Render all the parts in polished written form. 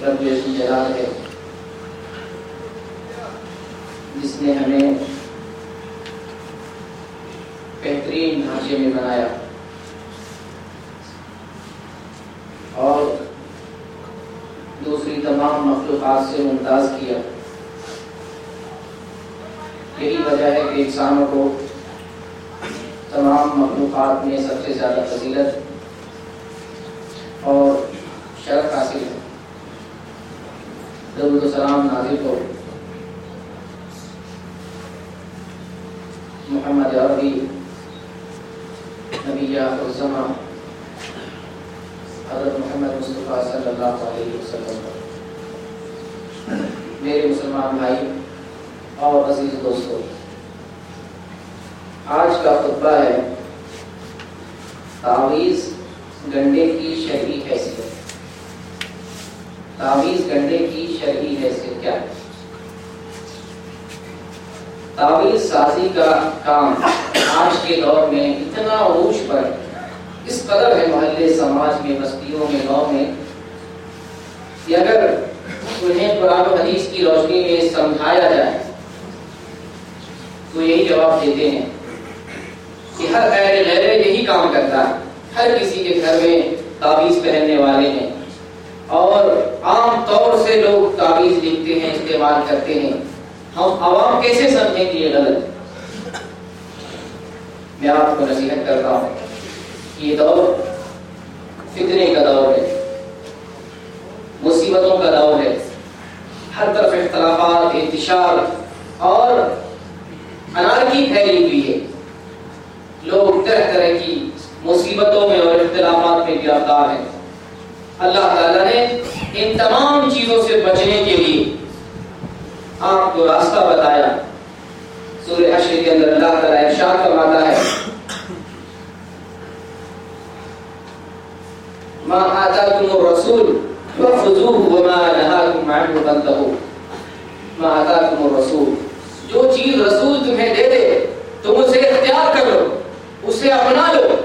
رب جلال ہے جس نے ہمیں بہترین ڈھانچے میں بنایا اور دوسری تمام مخلوقات سے ممتاز کیا۔ یہی وجہ ہے کہ انسانوں کو تمام مخلوقات میں سب سے زیادہ فضیلت اور شرف حاصل ہے۔ درود و سلام نازل ہو محمد عربی نبی آخر الزمان حضرت محمد مصطفیٰ صلی اللہ علیہ وسلم۔ میرے مسلمان بھائی اور عزیز دوستو، آج کا خطبہ ہے تعویذ گنڈے کی شرعی حیثیت۔ تعویذ گنڈے کی شرعی حیثیت کیا ہے؟ تعویذ سازی کا کام آج کے دور میں اتنا عروج پر اس قدر ہے محلے سماج میں، بستیوں میں، گاؤں میں، کہ اگر انہیں قرآن و حدیث کی روشنی میں سمجھایا جائے تو یہی جواب دیتے ہیں کہ ہر غیر یہی کام کرتا ہے۔ ہر کسی کے گھر میں تعویذ پہننے والے ہیں اور عام طور سے لوگ تعویذ لکھتے ہیں، استعمال کرتے ہیں۔ ہم عوام کیسے سمجھیں کہ یہ غلط؟ میں آپ کو نصیحت کرتا ہوں، یہ دور فتنے کا دور ہے، مصیبتوں کا دور ہے، ہر طرف اختلافات، انتشار اور انارکی پھیلی ہوئی ہے۔ لوگ طرح طرح کی مصیبتوں میں اور اختلافات میں گرفتار ہیں۔ اللہ تعالیٰ نے ان تمام چیزوں سے بچنے کے لیے آپ کو راستہ بتایا۔ سورہ حشر کے اندر اللہ تعالیٰ ارشاد فرماتا ہے، ما آتاکم الرسول فخذوہ وما نہاکم عنہ فانتہوا۔ ما آتاکم الرسول، جو چیز رسول تمہیں دے دے تم اسے اختیار کر لو، اسے اپنا لو۔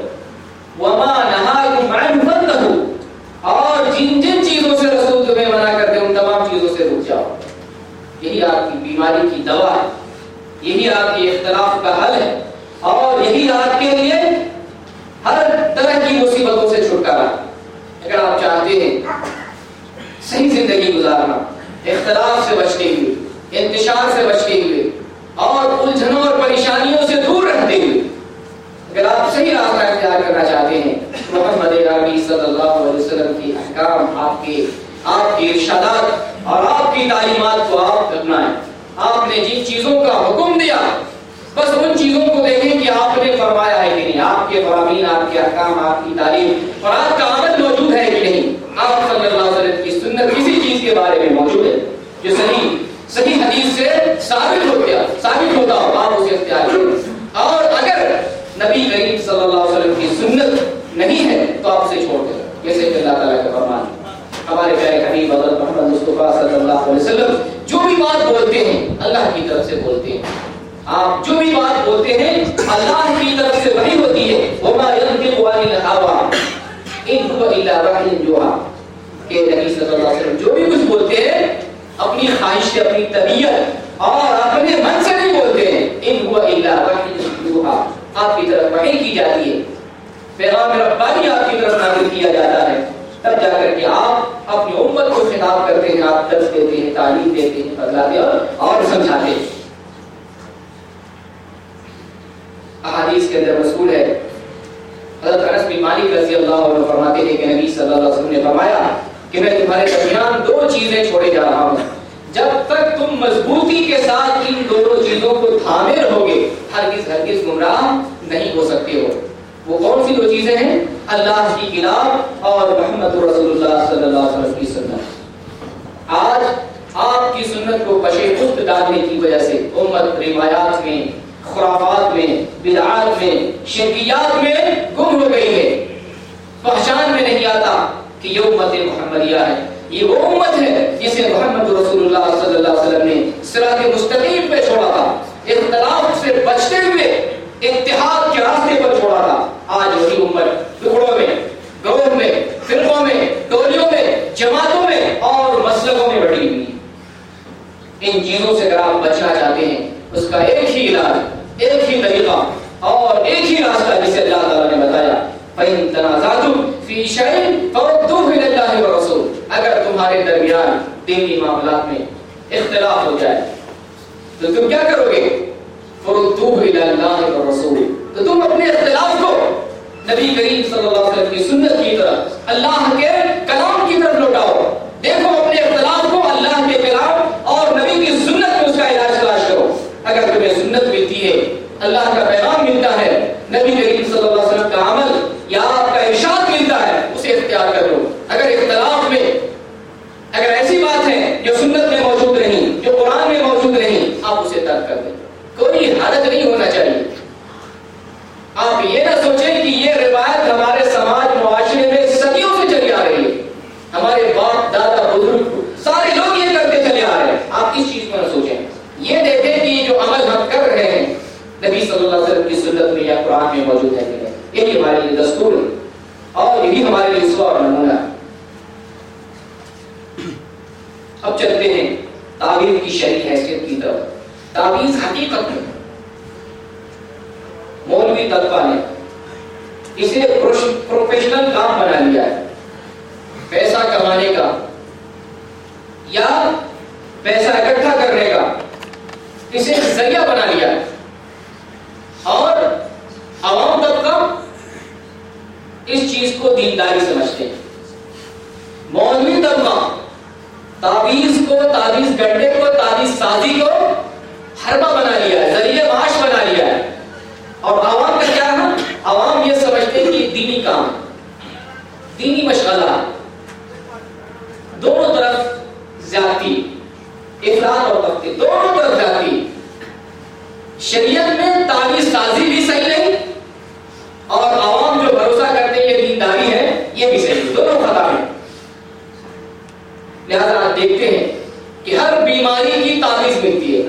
وما نہاکم عنہ فانتہوا، اور جن جن چیزوں سے رسول تمہیں منع کرتے ان تمام چیزوں سے رک جاؤ۔ یہی آپ کی بیماری کی دوا ہے، یہی آپ کے اختلاف کا حل ہے، اور یہی آپ کے لیے ہر طرح کی مصیبتوں سے چھٹکارا۔ اگر آپ چاہتے ہیں صحیح زندگی گزارنا، اختلاف سے بچتے ہوئے، انتشار سے بچتے ہوئے اور الجھنوں اور پریشانیوں سے دور رہتے ہوئے، اگر آپ صحیح راستہ اختیار کرنا چاہتے ہیں، محمد عربی صلی اللہ علیہ وسلم کی احکام، آپ کے ارشادات اور آپ کی تعلیمات کو آپ اپنائیں۔ آپ نے جن چیزوں کا حکم دیا بس ان چیزوں کو دیکھیں کہ آپ نے فرمایا ہے کہ نہیں، آپ کے فرامین، آپ کے احکام، آپ کی تعلیم اور آپ کا عمل موجود ہے کہ نہیں۔ آپ صلی اللہ علیہ وسلم کی سنت کسی چیز کے بارے میں موجود ہے جو صحیح حدیث سے ثابت ہوتا ہو، آپ اسے اختیار کریں۔ اور اگر نبی کریم صلی اللہ علیہ وسلم کی سنت نہیں ہے تو آپ اسے چھوڑ دیں، جیسے کہ اللہ تعالیٰ کا فرمان۔ ہمارے پیارے حبیب حضرت محمد مصطفیٰ صلی اللہ علیہ وسلم جو بھی بات بولتے ہیں اللہ کی طرف سے بولتے ہیں۔ آپ جو بھی بات بولتے ہیں اللہ کی طرف سے وحی ہوتی ہے۔ وما ينطق عن الهوى ان هو الا وحی یوحی، کہ نبی صلی اللہ علیہ وسلم جو بھی کچھ بولتے ہیں اپنی خواہش سے، اپنی طبیعت اور اپنے من سے نہیں بولتے ہیں۔ ان هو الا وحی یوحی، آپ کی طرف وحی کی جاتی ہے، پیغام ربانی آپ کی طرف نازل کیا جاتا ہے، تب جا کر کے آپ اپنی امت کو خطاب کرتے ہیں، آپ درس دیتے ہیں، تعلیم دیتے ہیں، بتلاتے ہیں اور سمجھاتے ہیں۔ احادیث کے اندر مذکور ہے، حضرت انس بن مالک رضی اللہ عنہ فرماتے ہیں کہ نبی صلی اللہ علیہ وسلم نے فرمایا کہ میں تمہارے درمیان دو چیزیں چھوڑے جا رہا ہوں، جب تک تم مضبوطی کے ساتھ ان دونوں چیزوں کو تھامے رہو گے ہرگز گمراہ نہیں ہو سکتے ہو۔ وہ کون سی دو چیزیں ہیں؟ اللہ کی کتاب اور محمد رسول اللہ صلی اللہ علیہ وسلم کی سنت۔ آج آپ کی سنت کو پشے خود ڈالنے کی وجہ سے امت روایات میں، خرافات میں، بدعات میں، شرکیات میں گم ہو گئی ہے۔ پہچان میں نہیں آتا کہ یہ امت محمدیہ ہے، یہ وہ امت ہے جسے محمد رسول اللہ صلی اللہ علیہ وسلم نے صراط مستقیم پہ چھوڑا تھا، اختلاف سے بچتے ہوئے اتحاد کے راستے پر چھوڑا تھا۔ آج وہی امت ٹکڑوں میں، گروہ میں، فرقوں میں، ٹولیوں میں، جماعتوں میں اور ان چیزوں سے اگر آپ بچنا چاہتے ہیں اس کا ایک ہی علاج، ایک ہی طریقہ اور ایک ہی راستہ جسے اللہ تعالیٰ نے بتایا، فَإِن تَنَازَعْتُمْ فِي شَيْءٍ فَرُدُّوهُ إِلَى اللَّهِ وَالرَّسُولِ، اگر تمہارے درمیان دینی معاملات میں اختلاف ہو جائے تو تم کیا کرو گے؟ فَرُدُّوهُ إِلَى اللَّهِ وَالرَّسُولِ، تو تم اپنے اختلاف کو نبی کریم صلی اللہ علیہ وسلم کی سنت کی طرف، اللہ کے کلام کی طرف لوٹاؤ۔ دیکھو اپنے اختلاف کو اللہ کے کلام اور نبی کی سنت میں اس کا علاج تلاش کرو۔ اگر تمہیں سنت ملتی ہے، اللہ کا پیغام ملتا ہے، نبی کریم صلی اللہ علیہ وسلم کا عمل یا آپ کا ارشاد ملتا ہے، اسے اختیار کر لو۔ اگر اختلاف میں اگر ایسی بات ہے جو سنت میں موجود نہیں، جو قرآن میں موجود نہیں، آپ اسے ترک کر دیں، کوئی حرج نہیں ہونا چاہیے۔ آپ یہ نہ سوچیں کہ یہ روایت ہمارے سماج معاشرے میں صدیوں سے چلی آ رہی ہے، ہمارے باپ دادا بزرگ سارے لوگ یہ کرتے چلے آ رہے ہیں، آپ اس چیز کو نہ سوچیں۔ یہ دیکھیں کہ یہ جو عمل ہم کر رہے ہیں نبی صلی اللہ علیہ وسلم کی سنت میں یا قرآن میں موجود ہے کہ نہیں، یہی ہمارے لیے دستور ہے اور یہی ہمارے لیے اسوہ اور نمونہ ہے۔ اب چلتے ہیں تعویذ کی شرعی حیثیت کی طرف۔ تعویذ حقیقت میں مولوی طلبہ نے اسے پروفیشنل کام بنا لیا ہے، پیسہ کمانے کا یا پیسہ اکٹھا کرنے کا اسے ذریعہ بنا لیا ہے، اور عوام طبقہ اس چیز کو دینداری سمجھتے ہیں۔ مولوی طبقہ تعویذ کو، تعویذ گڈھے کو، تعویذ سازی کو حربہ بنا لیا ہے، ذریعہ معاش بنا لیا ہے، اور عوام کا کیا ہے؟ عوام یہ سمجھتے ہیں کہ یہ دینی کام، دینی مشغلہ، دونوں طرف زیادتی، افراط اور تفریط، دونوں طرف زیادتی۔ شریعت میں تعویذ سازی بھی صحیح نہیں اور عوام جو بھروسہ کرتے ہیں یہ دینداری ہے یہ بھی صحیح نہیں، دونوں خطا ہیں۔ لہذا آپ دیکھتے ہیں کہ ہر بیماری کی تعویذ ملتی ہے،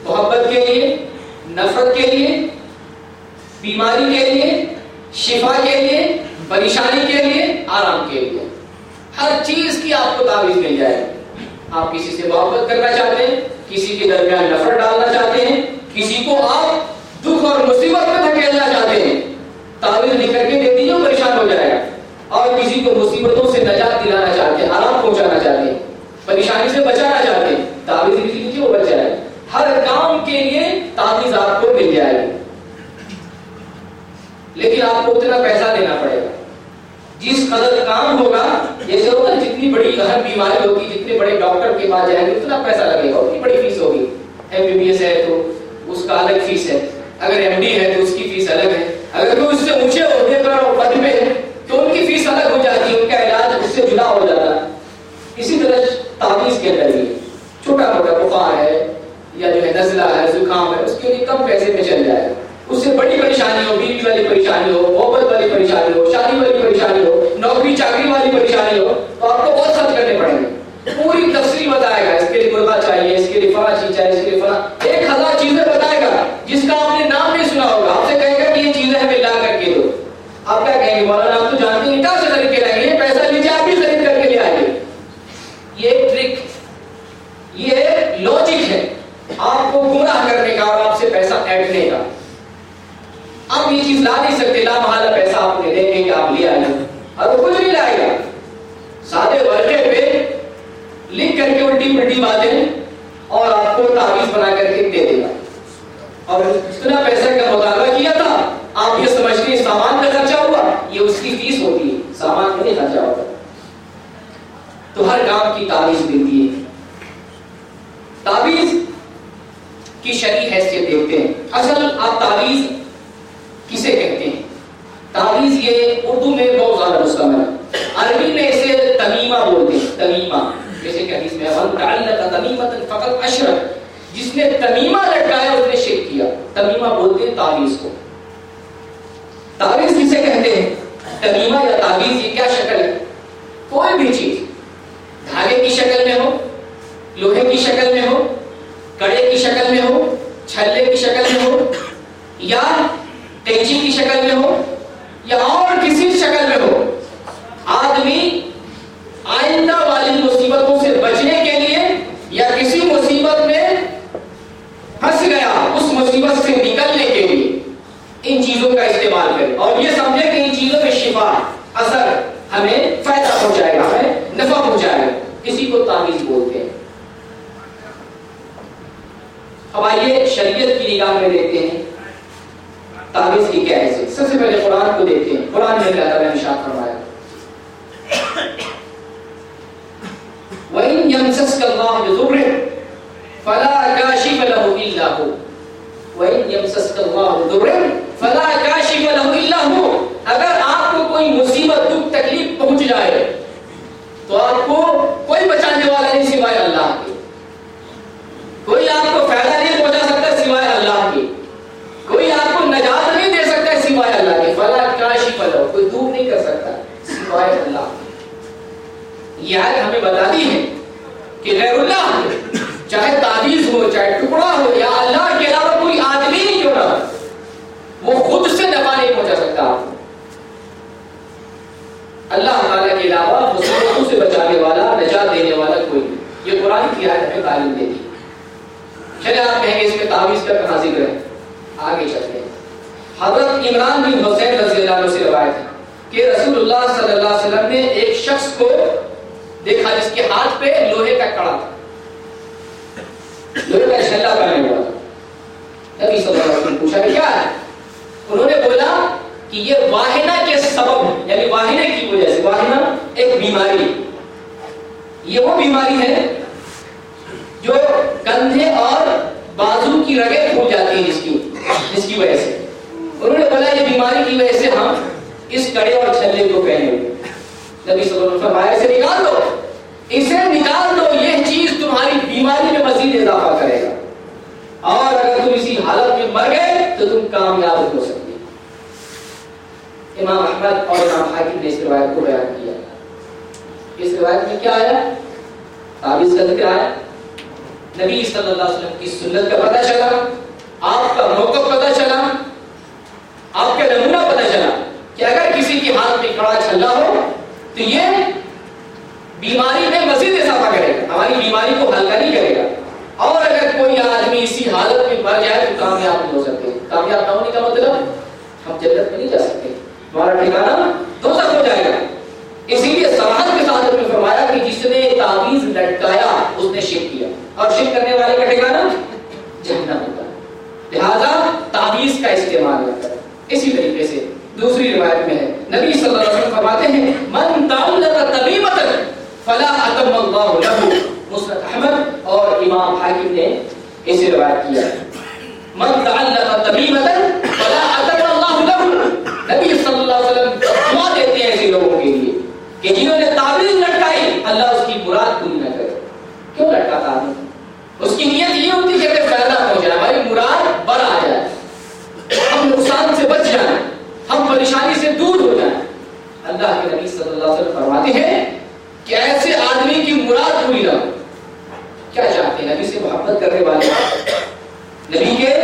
محبت کے لیے، نفرت کے لیے، بیماری کے لیے، شفا کے لیے، پریشانی کے لیے، آرام کے لیے، ہر چیز کی آپ کو تعویذ مل جائے گی۔ آپ کسی سے محبت کرنا چاہتے ہیں، کسی کے درمیان نفرت ڈالنا چاہتے ہیں، کسی کو آپ دکھ اور مصیبت میں دھکیلنا چاہتے ہیں، تعویذ لکھ کر کے دے دیجیے، پریشان ہو جائے گا۔ اور کسی کو مصیبتوں سے نجات دلانا چاہتے ہیں، آرام پہنچانا چاہتے ہیں، پریشانی سے بچانا چاہتے ہیں، تعویذ لکھ لیجیے، وہ بچ جائے گا۔ ہر کام کے لیے تعویذ آپ کو مل جائے گی، لیکن آپ کو اتنا پیسہ دینا پڑے گا جس قدر کام ہوگا۔ جیسے ہوگا جتنی بڑی اہم بیماری ہوگی، جتنے بڑے ڈاکٹر کے پاس جائیں گے اتنا پیسہ لگے گا، اتنی بڑی فیس ہوگی۔ MBBS ہے تو اس کا الگ فیس ہے، اگر MD ہے تو اس کی فیس الگ ہے، اگر کوئی اس سے اونچے عہدے پر اور پد میں ہے تو ان کی فیس الگ ہو جاتی ہے، ان کا علاج اس سے جدا ہو جاتا ہے۔ اسی طرح تعویذ کے اندر بھی چھوٹا موٹا بخار ہے یا جو ہے نزلہ ہے، زکام ہے، اس کے لیے کم پیسے میں چل جائے گا۔ اس سے بڑی پریشانی ہو، بیوی والی پریشانی ہو، محبت والی پریشانی ہو، شادی والی پریشانی ہو، نوکری چاکری والی پریشانی ہو، تو آپ کو بہت خرچ کرنے پڑیں گے۔ پوری تفصیل بتائے گا، اس کے لیے مرغا چاہیے، اس کے لیے فلاں چیز چاہیے، اس کے لیے فلاں 1000 چیزیں بتائے گا جس کا آپ نے نام نہیں سنا ہوگا۔ آپ سے کہے گا کہ یہ چیزیں ہمیں لا کر کے دو، آپ کیا کہیں گے؟ مولانا آپ تو جانتے ہیں کہاں سے خرید کے لائیں گے، پیسہ لیجیے، آپ بھی خرید کر کے لے آئیں گے۔ یہ ایک ٹرک، یہ لاجک ہے آپ کو گمراہ کرنے کا اور آپ سے پیسہ ایٹنے کا۔ آپ یہ چیز لا نہیں سکتے، لا محالہ پیسہ آپ نے دیں گے کہ آپ لے آئیں گے، اور وہ کچھ نہیں لائے گا، سادے ورقے پہ لکھ کر کے الٹی پلٹی باتیں اور آپ کو تعویذ بنا کر کے دے دے گا۔ اور اتنا پیسہ کا مطالبہ کیا تھا، آپ یہ سمجھتے ہیں سامان کا خرچہ ہوا، یہ اس کی فیس ہوتی ہے، سامان میں نہیں خرچہ ہوتا۔ تو ہر کام کی تعویذ ملتی ہے۔ تعویذ کی شرعی حیثیت دیکھتے ہیں۔ اصل آپ تعویذ کسے کہتے ہیں؟ تعویذ یہ اردو میں بہت زیادہ مستعمل ہے، عربی میں اسے تمیمہ بولتے ہیں، تمیمہ، جیسے کہ حدیث میں من تعلق تمیمۃ فقد اشرک، جس نے تمیمہ لٹکایا اس نے شرک کیا۔ تمیمہ بولتے ہیں تعویذ کو۔ تعویذ کسے کہتے ہیں؟ تمیمہ یا تعویذ یہ کیا شکل ہے؟ کوئی بھی چیز دھاگے کی شکل میں ہو، لوہے کی شکل میں ہو، کڑے کی شکل میں ہو، چھلے کی شکل میں ہو، یا قینچی کی شکل میں ہو، یا اور کسی شکل میں ہو، آدمی آئندہ والی مصیبتوں سے بچنے کے لیے یا کسی مصیبت ہمیں فائدہ پہنچائے گا، ہمیں نفع پہنچائے گا، اسی کو تعویذ بولتے ہیں۔ اب آئیے شریعت کی نگاہ میں دیکھتے ہیں تعویذ کی کیا ہے۔ سب سے پہلے قرآن کو دیکھتے ہیں، قرآن میں اللہ تعالیٰ نے ارشاد فرمایا وَإِن يَمْسَسْكَ اللَّهُ بِضُرٍّ فَلَا كَاشِفَ لَهُ إِلَّا هُوَ وَإِن يَمْسَسْكَ اللَّهُ بِضُرٍّ فَلَا كَاشِفَ لَهُ إِلَّا هُوَ، اگر آپ کو کوئی مصیبت دکھ تکلیف پہنچ جائے تو آپ کو کوئی بچانے والا نہیں سوائے اللہ کے، کوئی آپ کو فائدہ نہیں پہنچا سکتا سوائے اللہ کے، کوئی آپ کو نجات نہیں دے سکتا سوائے اللہ کے، فَلَا كَاشِفَ لَهُ، کوئی دور نہیں کر سکتا سوائے اللہ کے۔ یہ آیت ہمیں بتاتی ہے کہ غیر اللہ چاہے تعویذ ہو، چاہے ٹکڑا ہو، یا اللہ کے علاوہ کوئی آدمی نہیں کیوں نہ، وہ خود سے نفع نہیں پہنچا سکتا آپ کو۔ اللہ تعالیٰ کے علاوہ مصیبتوں سے بچانے والا، نجات دینے والا کوئی نہیں۔ یہ قرآن کی آیت ہمیں تعلیم دیتی ہے۔ چلے آپ کہیں گے اس میں تعویذ کا کہاں ذکر ہے، آگے چلتے ہیں۔ حضرت عمران بن حسین رضی اللہ عنہ سے روایت ہے کہ رسول اللہ صلی اللہ علیہ وسلم نے ایک شخص کو دیکھا جس کے ہاتھ پہ لوہے کا کڑا تھا، لوہے کا چھلا پہنے ہوا تھا۔ نبی صلی اللہ علیہ وسلم نے پوچھا کہ کیا ہے؟ انہوں نے بولا کہ یہ واہنہ کے سبب، یعنی واہنہ کی وجہ سے، واہنہ ایک بیماری، یہ وہ بیماری ہے جو کندھے اور بازو کی رگیں پھول جاتی ہیں جس کی وجہ سے۔ انہوں نے بولا یہ بیماری کی وجہ سے ہم اس کڑے اور چھلے کو پہنے ہوئے۔ نبی صلی اللہ علیہ وسلم فرمایا اسے نکال دو، اسے نکال دو، یہ چیز تمہاری بیماری میں مزید اضافہ کرے گا، اور اگر تم اسی حالت میں مر گئے تو تم کامیاب ہو سکتے۔ امام احمد اور امام حاکم نے اس روایت کو بیان کیا۔ اس روایت میں کیا آیا؟ تعویذ کا ذکر آیا، نبی صلی اللہ علیہ وسلم کی سنت کا پتہ چلا، آپ کا موقف پتہ چلا، آپ کا نمونہ پتہ چلا کہ اگر کسی کے ہاتھ میں کڑا چھلا ہو تو یہ بیماری میں مزید اضافہ کرے گا، ہماری بیماری کو ہلکا نہیں کرے گا، اور اگر کوئی آدمی اسی حالت میں مر جائے تو کامیاب نہیں ہو سکتے۔ کامیاب نہ ہونے کا مطلب ہم جنت میں نہیں جا سکتے، ہمارا ٹھکانہ دوزخ ہو جائے گا۔ اسی لیے صراحت کے ساتھ نے فرمایا کہ جس نے تعویذ لٹکایا اس نے شرک کیا، اور شرک کرنے والے کا ٹھکانہ جہنم ہوتا ہے، لہذا تعویذ کا استعمال نہ کریں۔ اسی طریقے سے دوسری روایت میں ہے، نبی صلی اللہ علیہ وسلم فرماتے ہیں من تعلق تمیمۃ فلا اتم اللہ لہ، مسند احمد اور امام حاکم نے اسے روایت کیا، من تعلق تمیمۃ فلا اتم اللہ لہ۔ نبی صلی اللہ علیہ وسلم دعا دیتے ہیں ایسے لوگوں کے لیے کہ جنہوں نے تعویذ لٹکائی اللہ اس کی مراد پوری نہ کرے۔ کیوں لٹکاتا ہے؟ اس کی نیت یہ ہوتی ہے کہ فائدہ پہنچ جائے، ہماری مراد بڑھ آ جائے، ہم نقصان سے بچ جائیں، ہم پریشانی سے دور ہو جائیں۔ اللہ کے نبی صلی اللہ علیہ وسلم فرماتے ہیں کہ ایسے آدمی کی مراد پوری نہ ہو۔ کیا چاہتے ہیں؟ نبی سے محبت کرنے والے، نبی کے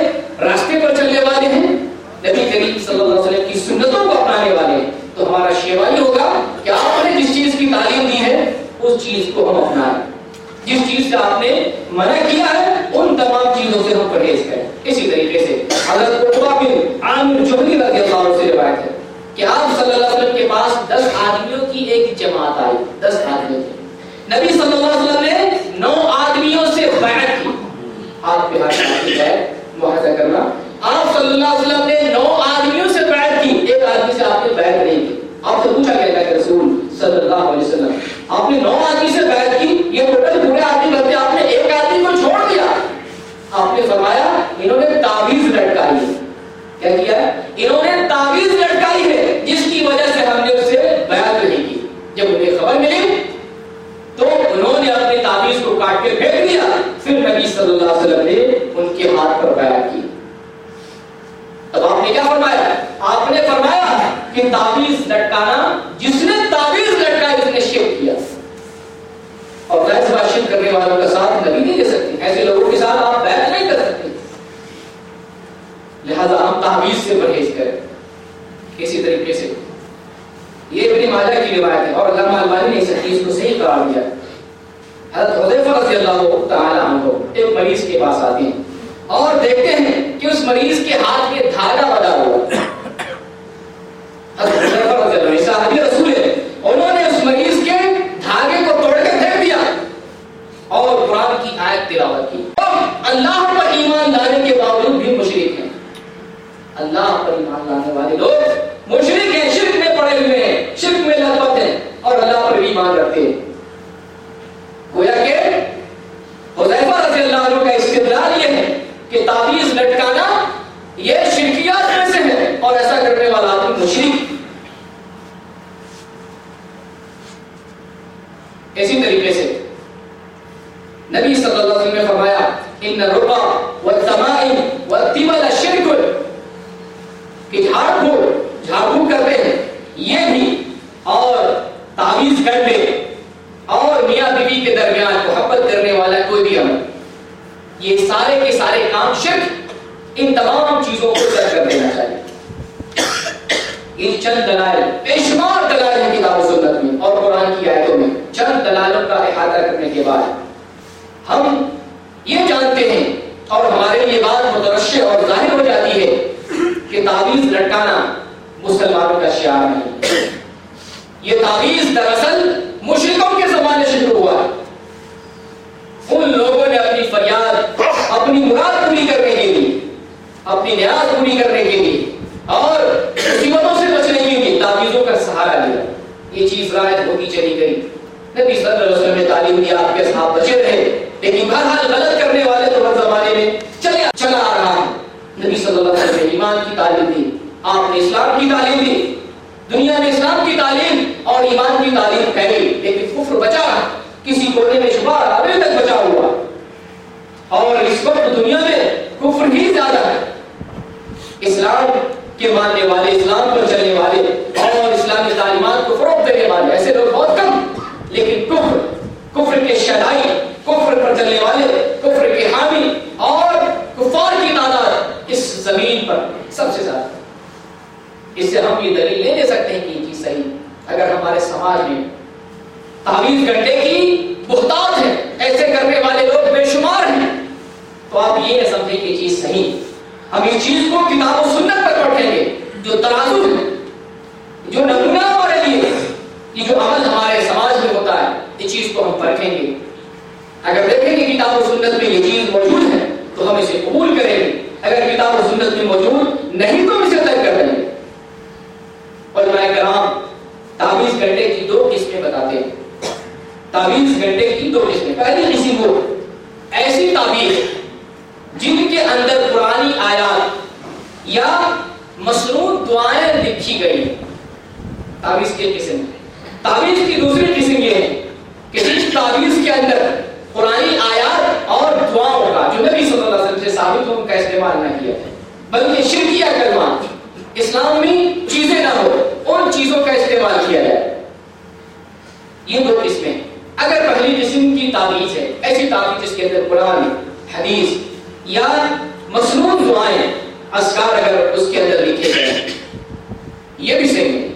راستے پر چلنے والے ہیں، نبی کریم صلی اللہ علیہ وسلم کی سنتوں کو اپنانے والے ہیں، تو ہمارا شیوا یہ ہوگا کہ آپ نے جس چیز کی تعلیم دی ہے اس چیز کو ہم اپنائیں، جس چیز سے آپ نے منع کیا ہے ان تمام چیزوں سے ہم پرہیز کریں۔ اسی طریقے سے حضرت عقبہ بن عامر جوہنی رضی اللہ عنہ سے روایت ہے کہ آپ صلی اللہ علیہ وسلم کے پاس 10 آدمیوں کی ایک جماعت آئی، 10 آدمیوں کی، نبی صلی اللہ علیہ وسلم نے 9 آدمیوں سے بیعت کی، آپ کے ہاتھ میں بیعت معاہدہ کرنا، آپ صلی اللہ علیہ وسلم نے 9 آدمیوں سے بیعت کی، ایک آدمی سے آپ نے بیعت نہیں کی۔ آپ سے پوچھا گیا کہ رسول صلی اللہ علیہ وسلم آپ نے 9 آدمی سے بیعت کی، یہ ٹوٹل پورے آدمی بنتے، آپ نے ایک آدمی کو چھوڑ دیا۔ آپ نے فرمایا انہوں نے تعویذ لٹکائی ہے۔ کیا کیا ہے؟ انہوں نے تعویذ لٹکائی ہے جس کی وجہ سے ہم نے اس سے بیعت نہیں کی۔ جب انہیں خبر ملی تو انہوں نے اپنی تعویذ کو کاٹ کے پھینک دیا، پھر نبی صلی اللہ علیہ وسلم نے ان کے ہاتھ پر بیعت کی۔ اب آپ نے کیا فرمایا؟ آپ نے فرمایا کہ تعویذ لٹکانا، جس نے تعویذ لٹکائی اس نے شرک کیا، اور غیر شرک کرنے والوں کا ساتھ نبی نہیں دے سکتے، ایسے لوگوں کے ساتھ آپ بیعت نہیں کر سکتے، لہذا ہم تعویذ سے پرہیز کریں۔ اسی طریقے سے یہ ابن ماجہ کی روایت ہے اور علامہ البانی نے اس حدیث کو صحیح قرار دیا۔ حضرت حذیفہ رضی اللہ تعالی عنہ ایک مریض کے پاس آتے ہیں اور دیکھتے ہیں کہ اس مریض کے ہاتھ میں دھاگا بندھا ہوا ہے۔ حضرت حذیفہ رضی اللہ عنہ صحابی رسول ہے، انہوں پر بھی ایمان رکھتے ہیں. گویا کہ حذیفہ رضی اللہ عنہ کا استدلال یہ ہے کہ تعویذ لٹکانا یہ شرکیات میں سے ہے اور ایسا کرنے والا آدمی مشرک. اسی طریقے سے نبی صلی اللہ علیہ وسلم نے فرمایا ان الرقى والتمائم والتمل شرک، کہ جھاڑ پھوک کرتے ہیں یہ بھی، اور تعویذ کرنے اور میاں بیوی کے درمیان محبت کرنے والا کوئی بھی عمل، یہ سارے کے سارے کام شرک. ان تمام چیزوں کو ترک کر دینا چاہیے. یہ چند دلائل، بے شمار دلائل ہیں کتاب و سنت میں اور قرآن کی آیتوں میں. چند دلائلوں کا احاطہ کرنے کے بعد ہم یہ جانتے ہیں اور ہمارے لیے بات مترشح اور ظاہر ہو جاتی ہے کہ تعویذ لٹکانا مسلمانوں کا شعار نہیں. یہ تعویذ دراصل مشرکوں کے زمانے سے شروع ہوا. ان لوگوں نے اپنی فریاد، اپنی مراد پوری کرنے کے لیے، اپنی نیاز پوری کرنے کے لیے اور مصیبتوں سے بچنے کے لیے تعویذوں کا سہارا لیا. یہ چیز رائج ہوتی چلی گئی. نبی صلی اللہ علیہ وسلم نے تعلیم دیا، آپ کے صحابہ بچے رہے، لیکن بہرحال غلط کرنے والے تو ہر زمانے میں چلا آ رہا ہے. نبی صلی اللہ علیہ وسلم نے ایمان کی تعلیم دی، آپ نے اسلام کی تعلیم دی، دنیا میں اسلام کی تعلیم اور ایمان کی تعلیم پھیلی، لیکن کفر بچا رہا، کسی کونے میں چھپا رہا، ابھی تک بچا ہوا. اور اس وقت دنیا میں کفر ہی زیادہ ہے. اسلام کے ماننے والے، اسلام پر چلنے والے اور اسلامی تعلیمات کو فروغ دینے والے ایسے لوگ بہت کم، لیکن کفر کے شہدائی، کفر پر چلنے والے، کفر کے حامی اور کفار کی تعداد اس زمین پر سب سے زیادہ. اس سے ہم یہ دلیل نہیں دے سکتے ہیں کہ یہ چیز صحیح. اگر ہمارے سماج میں تعویذ گھنٹے کی بہتات ہے، ایسے کرنے والے لوگ بے شمار ہیں، تو آپ یہ نہ سمجھیں کہ یہ چیز صحیح. ہم اس چیز کو کتاب و سنت پر پڑھیں گے، جو ترازو ہے، جو نمونہ ہمارے لیے، یہ جو عمل ہمارے سماج میں ہوتا ہے، اس چیز کو ہم پرکھیں گے. اگر دیکھیں گے کتاب و سنت میں یہ چیز موجود ہے تو ہم اسے قبول کریں گے. اگر کتاب و سنت میں موجود نہیں تو اسے ترک کر دیں گے. علماء کرام تعویذ گھنٹے کی دو قسمیں بتاتے ہیں. تعویذ گھنٹے کی دو قسمیں. پہلی قسم وہ ایسی تعویذ جن کے اندر قرآنی آیات یا مصنوع دعائیں لکھی گئی. تعویذ کی قسم. تعویذ کی دوسری قسم یہ ہے کہ جس تعویذ کے اندر قرآنی آیات اور دعاؤں کا، جو نبی صلی اللہ علیہ وسلم سے ثابت ہو، ان کا استعمال نہ کیا جائے، بلکہ شرکیہ کلمات، اسلامی چیزیں نہ ہو، ان چیزوں کا استعمال کیا جائے. یہ دو قسمیں. اگر پہلی قسم کی تعویذ ہے، ایسی تعویذ جس کے اندر قرآن، حدیث یا مصنوع دعائیں، اذکار اگر اس کے اندر لکھے گئے، یہ بھی صحیح ہے.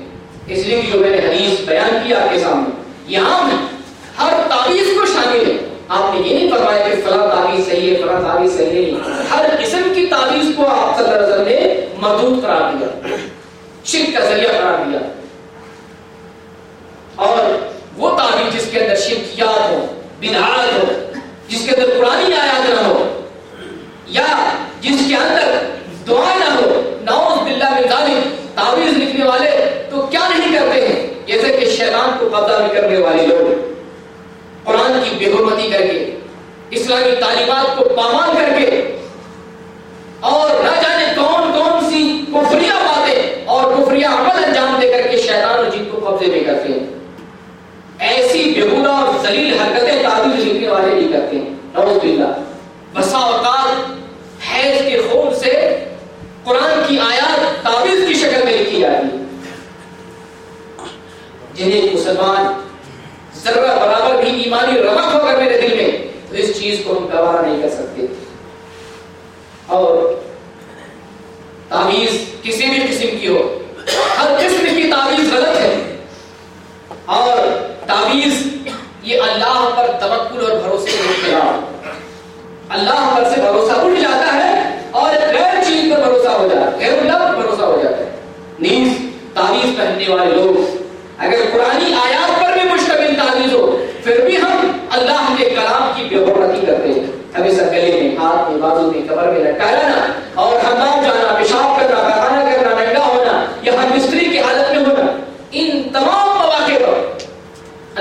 اس لیے جو میں نے حدیث بیان کیا آپ کے سامنے، یہ عام ہے، ہر تعویذ کو شامل ہے. آپ نے یہ نہیں فرمایا کہ فلاں تعویذ صحیح ہے، فلاں تعویذ صحیح نہیں. ہر قسم کی تعویذ کو آپ صلی اللہ علیہ وسلم نے مردود قرار دیا، شرک کا ذریعہ قرار دیا. اور وہ تعویذ جس کے اندر شرکیات ہو، بدعات ہو، جس کے اندر قرآنی آیات نہ ہو، یا جس کے اندر دعا نہ ہو، نعوذ باللہ من ذالک. تعویذ لکھنے والے تو کیا نہیں کرتے ہیں، جیسے کہ شیطان کو قبضہ میں کرنے والے لوگ قرآن کی بے حرمتی کر کے، اسلامی تعلیمات کو پامال کر کے، اور نہ جانے کون کون سی کفریہ باتیں اور کفریہ عمل انجام دے کر کے شیطان اور جن کو قبضے میں کرتے ہیں. ایسی بےہودہ اور ذلیل حرکتیں تعویذ لکھنے والے نہیں کرتے ہیں. نعوذ باللہ. بسا اوقات حیض کے خون سے قرآن کی آیات تعویذ کی شکل میں لکھی جاتی ہے، جنہیں مسلمان ذرہ برابر بھی ایمانی رمق ہوگا میرے دل میں تو اس چیز کو ہم گوارا نہیں کر سکتے. اور تعویذ کسی بھی قسم کی ہو، ہر قسم کی تعویذ غلط ہے. اور تعویذ یہ اللہ پر توکل اور بھروسے کے خلاف، اللہ پر سے بھروسہ اٹھ جاتا ہے اور غیر چیز پر بھروسہ ہو جاتا ہے، غیر اللہ پر بھروسہ ہو جاتا ہے. نیز تعویذ پہننے والے لوگ اگر قرآنی آیات پر بھی مشتمل تعویذ ہو، پھر بھی ہم اللہ کے کلام کی بے حرمتی کرتے ہیں. ہمیں سر گلے میں، ہاتھ میں، بازو میں، کمر میں لٹکا لینا اور حمام جانا، پیشاب کرنا، پیخانہ کرنا، ننگا ہونا یا ہر مستری کی حالت میں ہونا، ان تمام مواقع پر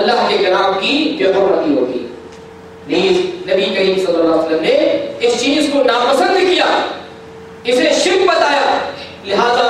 نبی کریم صلی اللہ علیہ وسلم نے اس چیز کو ناپسند کیا، اسے شرک بتایا، لہذا